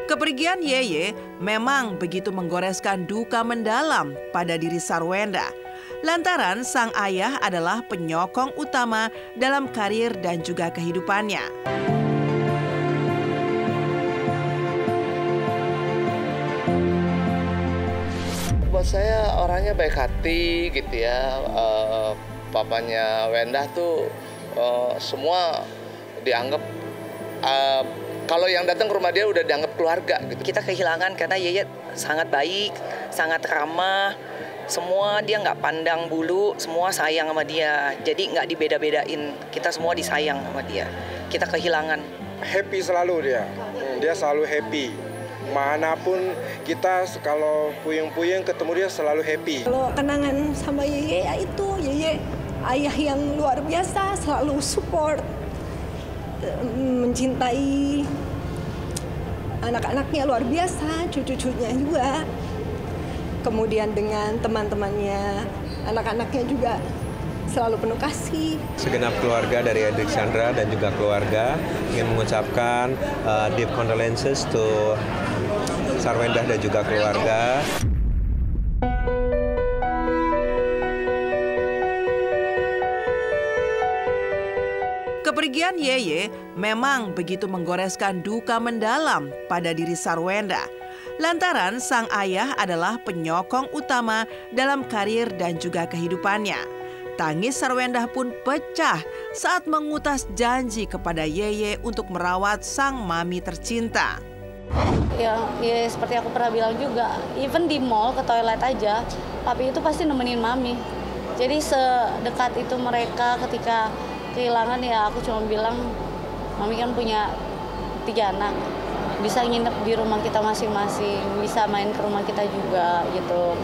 Kepergian Yeye memang begitu menggoreskan duka mendalam pada diri Sarwenda. Lantaran sang ayah adalah penyokong utama dalam karir dan juga kehidupannya. Buat saya orangnya baik hati gitu ya. Papanya Wendah tuh semua dianggap kalau yang datang ke rumah dia udah dianggap keluarga gitu. Kita kehilangan karena Yeye sangat baik, sangat ramah. Semua dia nggak pandang bulu, semua sayang sama dia. Jadi nggak dibeda-bedain, kita semua disayang sama dia. Kita kehilangan. Happy selalu dia. Dia selalu happy. Manapun kita kalau puyeng-puyeng ketemu dia selalu happy. Kalau kenangan sama Yeye ya itu, Yeye ayah yang luar biasa, selalu support, mencintai anak-anaknya luar biasa, cucu-cucunya juga. Kemudian dengan teman-temannya, anak-anaknya juga selalu penuh kasih. Segenap keluarga dari Hendrik Chandra dan juga keluarga ingin mengucapkan deep condolences to Sarwenda dan juga keluarga. Kepergian Yeye memang begitu menggoreskan duka mendalam pada diri Sarwenda. Lantaran sang ayah adalah penyokong utama dalam karir dan juga kehidupannya. Tangis Sarwenda pun pecah saat mengutas janji kepada Yeye untuk merawat sang mami tercinta. Ya seperti aku pernah bilang juga, even di mall ke toilet aja, papi itu pasti nemenin mami. Jadi sedekat itu mereka ketika kehilangan ya aku cuma bilang, mami kan punya 3 anak. Bisa nginep di rumah kita masing-masing, bisa main ke rumah kita juga gitu.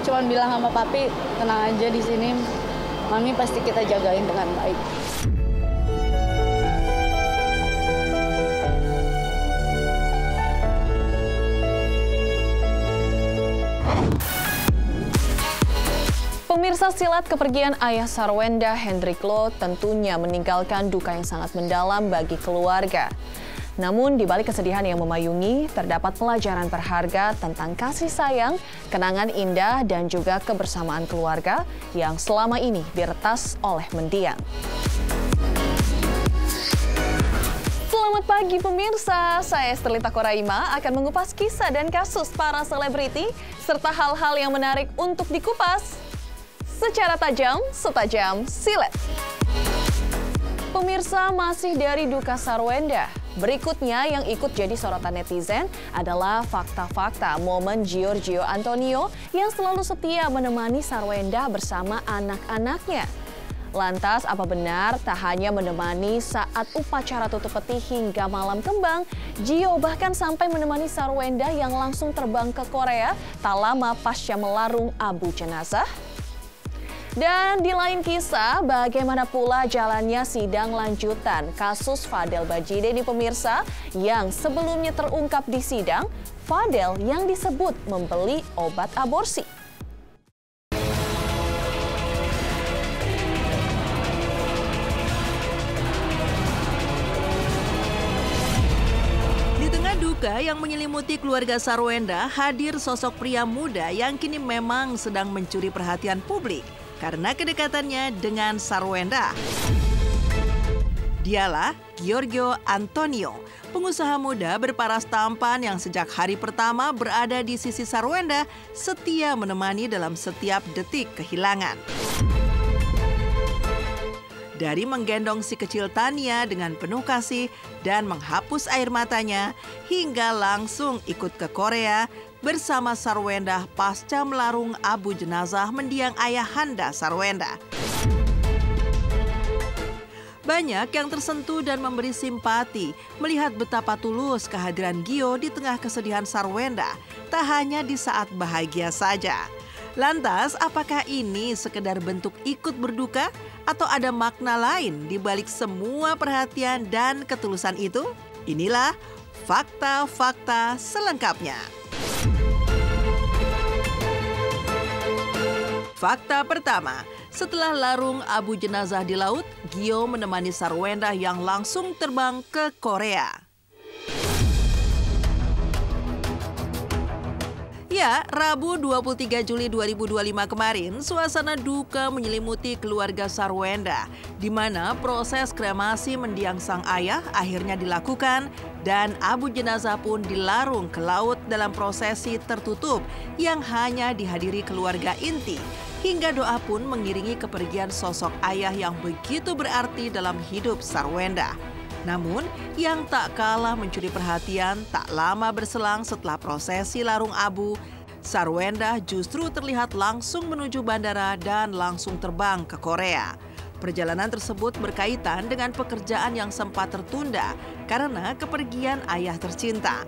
Cuman bilang sama papi, tenang aja di sini, mami pasti kita jagain dengan baik. Pemirsa, silat kepergian ayah Sarwenda, Hendrik Lo, tentunya meninggalkan duka yang sangat mendalam bagi keluarga. Namun di balik kesedihan yang memayungi, terdapat pelajaran berharga tentang kasih sayang, kenangan indah, dan juga kebersamaan keluarga yang selama ini diretas oleh mendiang. Selamat pagi pemirsa, saya Sterlita Koraima akan mengupas kisah dan kasus para selebriti serta hal-hal yang menarik untuk dikupas secara tajam, setajam silet. Pemirsa, masih dari duka Sarwenda. Berikutnya yang ikut jadi sorotan netizen adalah fakta-fakta momen Giorgio Antonio yang selalu setia menemani Sarwenda bersama anak-anaknya. Lantas, apa benar tak hanya menemani saat upacara tutup peti hingga malam kembang, Gio bahkan sampai menemani Sarwenda yang langsung terbang ke Korea tak lama pasca melarung abu jenazah? Dan di lain kisah, bagaimana pula jalannya sidang lanjutan kasus Fadel Bajide nih pemirsa, yang sebelumnya terungkap di sidang, Fadel yang disebut membeli obat aborsi. Di tengah duka yang menyelimuti keluarga Sarwenda, hadir sosok pria muda yang kini memang sedang mencuri perhatian publik karena kedekatannya dengan Sarwenda. Dialah Giorgio Antonio, pengusaha muda berparas tampan yang sejak hari pertama berada di sisi Sarwenda, setia menemani dalam setiap detik kehilangan. Dari menggendong si kecil Tania dengan penuh kasih dan menghapus air matanya, hingga langsung ikut ke Korea bersama Sarwenda pasca melarung abu jenazah mendiang ayahanda Sarwenda. Banyak yang tersentuh dan memberi simpati melihat betapa tulus kehadiran Gio di tengah kesedihan Sarwenda, tak hanya di saat bahagia saja. Lantas, apakah ini sekedar bentuk ikut berduka atau ada makna lain di balik semua perhatian dan ketulusan itu? Inilah fakta-fakta selengkapnya. Fakta pertama, setelah larung abu jenazah di laut, Gio menemani Sarwenda yang langsung terbang ke Korea. Ya, Rabu 23 Juli 2025 kemarin, suasana duka menyelimuti keluarga Sarwenda, di mana proses kremasi mendiang sang ayah akhirnya dilakukan dan abu jenazah pun dilarung ke laut dalam prosesi tertutup yang hanya dihadiri keluarga inti. Hingga doa pun mengiringi kepergian sosok ayah yang begitu berarti dalam hidup Sarwenda. Namun, yang tak kalah mencuri perhatian tak lama berselang setelah prosesi larung abu, Sarwenda justru terlihat langsung menuju bandara dan langsung terbang ke Korea. Perjalanan tersebut berkaitan dengan pekerjaan yang sempat tertunda karena kepergian ayah tercinta.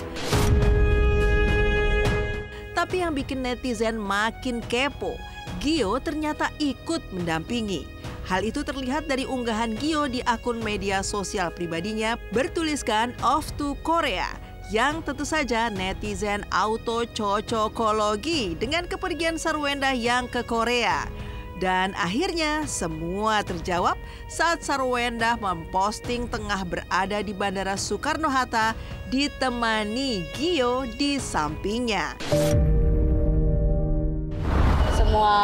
Tapi yang bikin netizen makin kepo, Gio ternyata ikut mendampingi. Hal itu terlihat dari unggahan Gio di akun media sosial pribadinya bertuliskan "Off to Korea", yang tentu saja netizen auto cocokologi dengan kepergian Sarwenda yang ke Korea. Dan akhirnya semua terjawab saat Sarwenda memposting tengah berada di Bandara Soekarno-Hatta ditemani Gio di sampingnya. Semua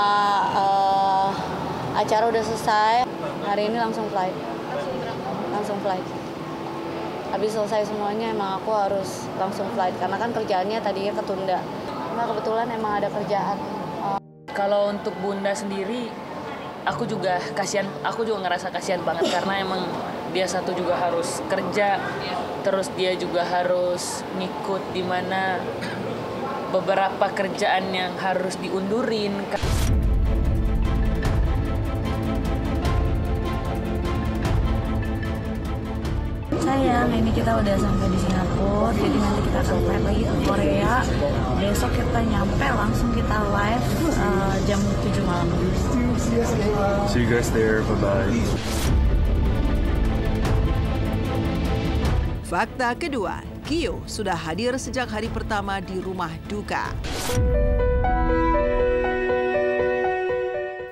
acara udah selesai, hari ini langsung flight. Habis selesai semuanya emang aku harus langsung flight karena kan kerjaannya tadinya ketunda. Nah kebetulan emang ada kerjaan. Kalau untuk Bunda sendiri, aku juga ngerasa kasihan banget karena emang dia satu juga harus kerja, terus dia juga harus ngikut di mana beberapa kerjaan yang harus diundurin. Sayang, ini kita udah sampai di Singapura, jadi nanti kita akan flight lagi ke Korea. Besok kita nyampe, langsung kita live jam 7 malam. See you guys there, bye-bye. Fakta kedua, Gio sudah hadir sejak hari pertama di rumah duka.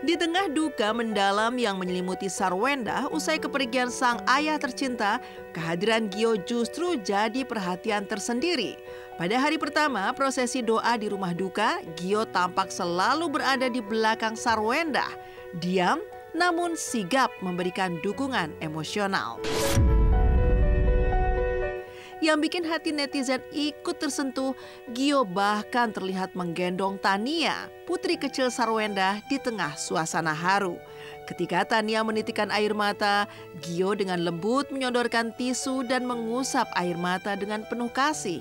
Di tengah duka mendalam yang menyelimuti Sarwenda usai kepergian sang ayah tercinta, kehadiran Gio justru jadi perhatian tersendiri. Pada hari pertama prosesi doa di rumah duka, Gio tampak selalu berada di belakang Sarwenda, diam namun sigap memberikan dukungan emosional. Yang bikin hati netizen ikut tersentuh, Gio bahkan terlihat menggendong Tania, putri kecil Sarwenda, di tengah suasana haru. Ketika Tania menitikkan air mata, Gio dengan lembut menyodorkan tisu dan mengusap air mata dengan penuh kasih.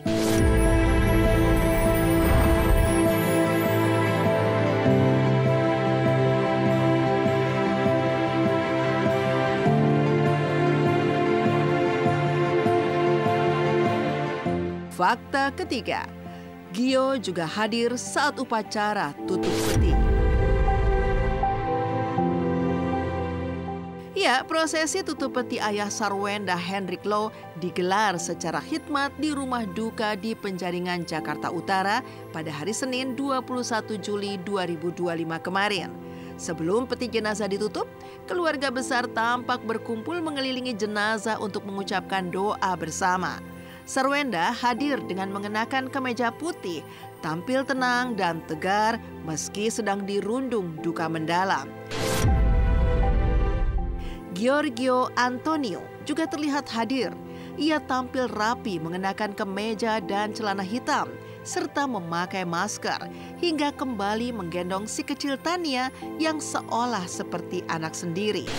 Fakta ketiga, Gio juga hadir saat upacara tutup peti. Ya, prosesi tutup peti ayah Sarwenda, Hendrik Lohh, digelar secara khidmat di rumah duka di Penjaringan, Jakarta Utara pada hari Senin 21 Juli 2025 kemarin. Sebelum peti jenazah ditutup, keluarga besar tampak berkumpul mengelilingi jenazah untuk mengucapkan doa bersama. Sarwenda hadir dengan mengenakan kemeja putih, tampil tenang dan tegar meski sedang dirundung duka mendalam. Giorgio Antonio juga terlihat hadir. Ia tampil rapi mengenakan kemeja dan celana hitam, serta memakai masker, hingga kembali menggendong si kecil Tania yang seolah seperti anak sendiri.